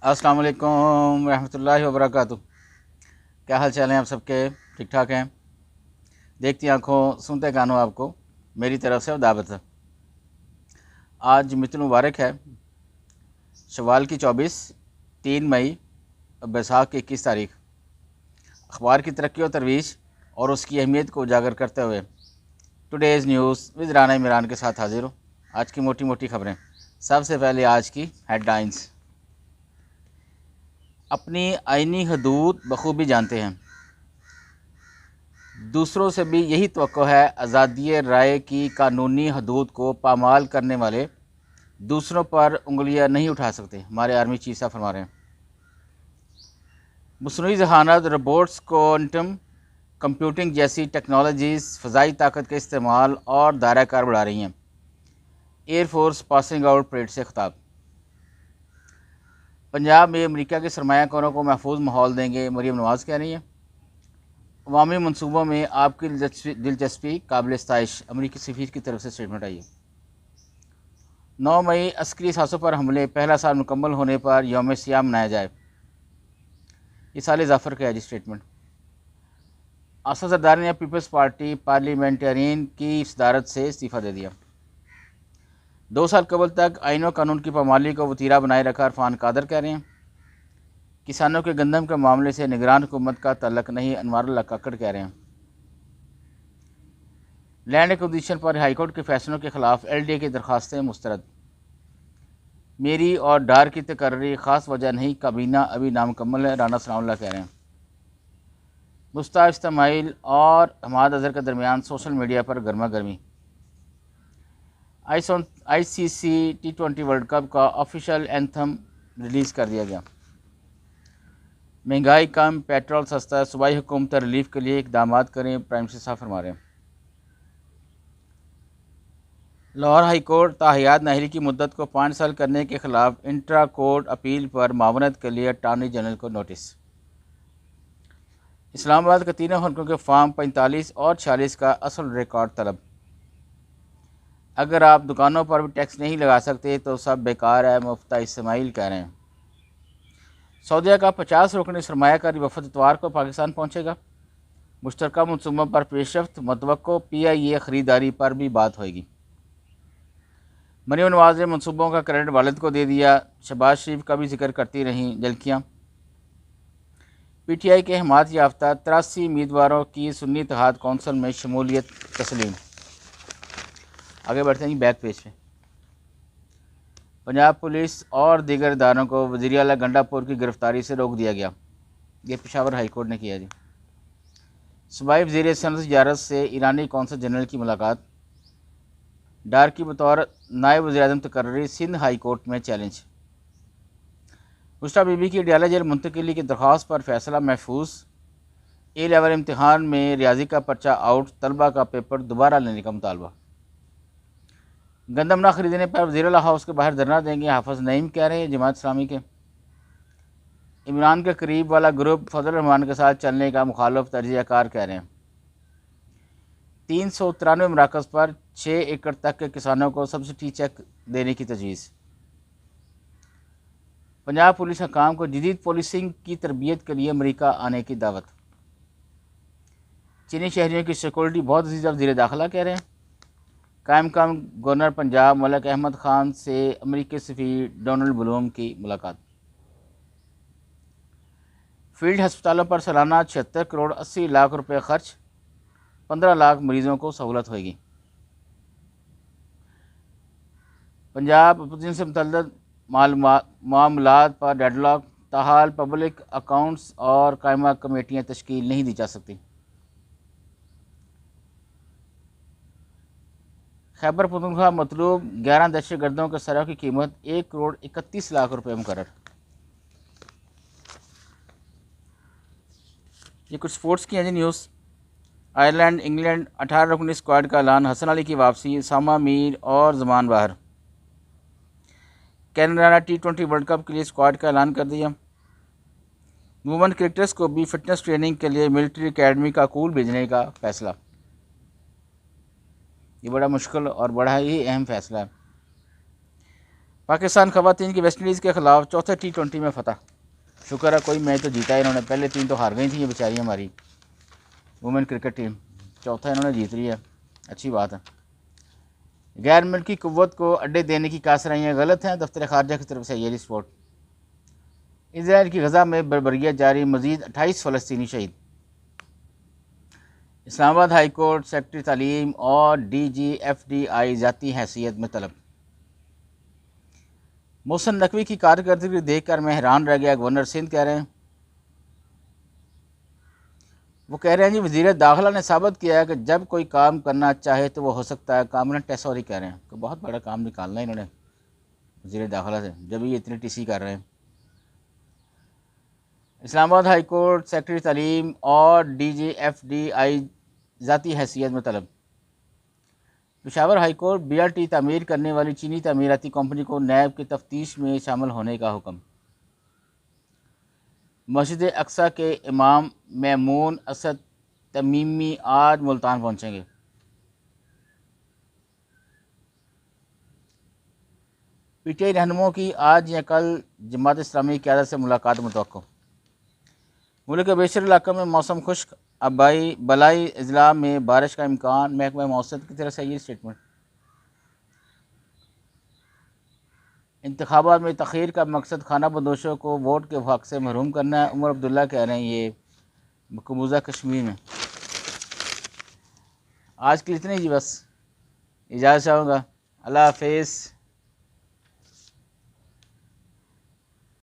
अस्सलाम वालेकुम रहमतुल्लाहि वबरकातुहू। क्या हाल चाल हैं आप सबके? ठीक ठाक हैं? देखती आंखों सुनते कानों आपको मेरी तरफ से दावत है। आज मितुल मुबारक है। शवाल की 24, 3 मई, बैसाख की 21 तारीख। अखबार की तरक्की और तरवीज और उसकी अहमियत को उजागर करते हुए today's news with Rana Imran के साथ हाजिर हूँ। आज की मोटी मोटी खबरें। सबसे पहले आज की हेडलाइंस। अपनी आइनी हदूद बखूबी जानते हैं, दूसरों से भी यही तवक्को है। आज़ादी राय की कानूनी हदूद को पामाल करने वाले दूसरों पर उंगलियां नहीं उठा सकते, हमारे आर्मी चीफ साहब फरमा रहे हैं। मसनूई जहानत, रोबोट्स, क्वांटम कंप्यूटिंग जैसी टेक्नोलॉजीज़ फ़ज़ाई ताकत के इस्तेमाल और दायरा कार बढ़ा रही हैं। एयरफोर्स पासिंग आउट परेड से खिताब। पंजाब में अमेरिका के सरमायाकारों को महफूज माहौल देंगे, मरीम नवाज़ कह रही हैं। अवामी मनसूबों में आपकी दिलचस्पी काबिल सताइश, अमरीकी सफीर की तरफ से स्टेटमेंट आई है। 9 मई अस्करी सासों पर हमले पहला साल मुकम्मल होने पर यौम सियाम मनाया जाए, ये साल जाफ़र का है जी स्टेटमेंट। असद जरदारी ने पीपल्स पार्टी पार्लियामेंटेरियन की सदारत से इस्तीफ़ा दे दिया। 2 साल कबल तक आइन व कानून की पामाली को वतीरा बनाए रखा इरफान कादर कह रहे हैं। किसानों के गंदम के मामले से निगरान हुकूमत का तल्लक नहीं, अनवारुल्लाह काकड़ कह रहे हैं। लैंड एक्विजिशन पर हाईकोर्ट के फैसलों के खिलाफ LDA की दरखास्तें मुस्तरद। मेरी और डार की तकर्री ख़ास वजह नहीं, काबीना अभी नामुकम्मल है, राना सनाउल्लाह कह रहे हैं। मुस्ताफ़ इस्माइल और हमाद अज़हर के दरमियान सोशल मीडिया पर गर्मा गर्मी। ICC T20 वर्ल्ड कप का ऑफिशियल एंथम रिलीज़ कर दिया गया। महंगाई कम, पेट्रोल सस्ता, सूबाई हुकूमत रिलीफ के लिए इकदाम करें, प्राइम मिनिस्टर साहब फरमा रहे हैं। लाहौर हाई कोर्ट ताहियात नाहिली की मुद्दत को 5 साल करने के खिलाफ इंट्रा कोर्ट अपील पर मावनत के लिए अटार्नी जनरल को नोटिस। इस्लामाबाद के तीनों हल्कों के फार्म 45 और 46 का असल रिकॉर्ड तलब। अगर आप दुकानों पर भी टैक्स नहीं लगा सकते तो सब बेकार है, मुफ्ती इस्माइल कह रहे हैं। सऊदीया का 50 रुकनी सरमायाकारी वफद इतवार को पाकिस्तान पहुँचेगा। मुश्तरका मनसूबों पर पेशरफ्त मतवक्को, PIA ख़रीदारी पर भी बात होगी। मरीम नवाज़ ने मनसूबों का क्रेडिट वालिद को दे दिया। शहबाज शरीफ का भी जिक्र करती रहीं जलकियाँ। PTI के हिमायत याफ्ता 83 उम्मीदवारों की सुन्नी इत्तेहाद कौंसल में शमूलियत तस्लीम। आगे बढ़ते हैं बैक पेज पे। पंजाब पुलिस और दीगर इदारों को वज़ीर आला गंडापुर की गिरफ्तारी से रोक दिया गया, ये पेशावर हाई कोर्ट ने किया जी। सूबाई वज़ीर सनत तिजारत से ईरानी कौंसल जनरल की मुलाकात। डार की बतौर नायब वज़ीर-ए-आज़म तकर्री, सिंध हाई कोर्ट में चैलेंज। मुश्ता बीबी की अडयाला जेल मुंतकिली की दरख्वास्त पर फैसला महफूज। A लेवल इम्तहान में रियाजी का पर्चा आउट, तलबा का पेपर दोबारा लेने का मुतालबा। गंदम ना खरीदने पर वज़ीर हाउस के बाहर धरना देंगे, हाफिज़ नईम कह रहे हैं जमात इस्लामी के। इमरान के करीब वाला ग्रुप फजल रहमान के साथ चलने का मुखालफ तर्जीहकार कह रहे हैं। 393 मराकज़ पर 6 एकड़ तक के किसानों को सब्सिडी चेक देने की तजवीज़। पंजाब पुलिस हकाम को जदीद पुलिसिंग की तरबियत के लिए अमरीका आने की दावत। चीनी शहरियों की सिक्योरिटी बहुत ज़्यादा, वज़ीर दाखिला कह रहे हैं। कायम गवर्नर पंजाब मलिक अहमद ख़ान से अमरीकी सफ़ीर डोनाल्ड ब्लूम की मुलाकात। फील्ड हस्पतालों पर सालाना 76 करोड़ 80 लाख रुपये खर्च, 15 लाख मरीज़ों को सहूलत होगी। पंजाब अपोजिशन से मुतल्लिक़ मामलात पर डेडलॉक, ताहाल पब्लिक अकाउंट्स और कायमा कमेटियाँ तश्कील नहीं दी जा सकती। खैबर पख्तूनख्वा मतलूब 11 दहशत गर्दों के सरह की कीमत 1 करोड़ 31 लाख रुपये मुकर्रर। ये कुछ स्पोर्ट्स की हैं जी न्यूज़। आयरलैंड इंग्लैंड 18 रुकनी स्क्वाड का ऐलान, हसन अली की वापसी, सामा मीर और जमान बाहर। कनाडा ने T20 वर्ल्ड कप के लिए स्क्वाड का ऐलान कर दिया। वुमेन क्रिकेटर्स को भी फिटनेस ट्रेनिंग के लिए मिलिट्री एकेडमी का कूल भेजने का फैसला। ये बड़ा मुश्किल और बड़ा ही अहम फैसला है। پاکستان خواتین کی ویسٹ انڈیز کے خلاف چوتھے T20 میں فتح. شکر ہے کوئی میچ تو جیتا ہے انہوں نے، پہلے 3 تو ہار گئی تھیں یہ بیچاری ہماری وومن کرکٹ ٹیم، چوتھا انہوں نے جیت لیا، اچھی بات ہے. غیر ملکی قوت کو اڈے دینے کی کارروائیاں غلط ہیں، دفتر خارجہ کی طرف سے یہ رپورٹ. اسرائیل کی غزہ میں بربریت جاری، مزید 28 فلسطینی شہید. اسلام آباد ہائی کورٹ سیکرٹری تعلیم اور DGFDI ذاتی حیثیت میں طلب. محسن نقوی کی کارکردگی دیکھ کر میں حیران رہ گیا، گورنر سندھ کہہ رہے ہیں. وہ کہہ رہے ہیں جی وزیر داخلہ نے ثابت کیا ہے کہ جب کوئی کام کرنا چاہے تو وہ ہو سکتا ہے. کامنٹ ٹیسوری کہہ رہے ہیں کہ بہت بڑا کام نکالنا ہے انہوں نے وزیر داخلہ سے، جب یہ اتنے TC کر رہے ہیں. اسلام آباد ہائی کورٹ سیکرٹری تعلیم اور DGFDI ذاتی حیثیت میں طلب. پشاور ہائی کورٹ BRT تعمیر کرنے والی چینی تعمیراتی کمپنی کو نیب کی تفتیش میں شامل ہونے کا حکم. مسجد اقصیٰ کے امام میمون اسد تمیمی آج ملتان پہنچیں گے. PTI رہنماؤں کی آج یا کل جماعت اسلامی کی قیادت سے ملاقات متوقع. ملک کے بیشتر علاقوں میں موسم خشک، بالائی اضلاع میں بارش کا امکان، محکمہ موسمیات کی طرف سے یہ اسٹیٹمنٹ. انتخابات میں تاخیر کا مقصد خانہ بدوشوں کو ووٹ کے حق سے محروم کرنا ہے، عمر عبداللہ کہہ رہے ہیں یہ مقبوضہ کشمیر میں. آج کے لیے اتنے جی، بس اجازت چاہوں گا. اللہ حافظ.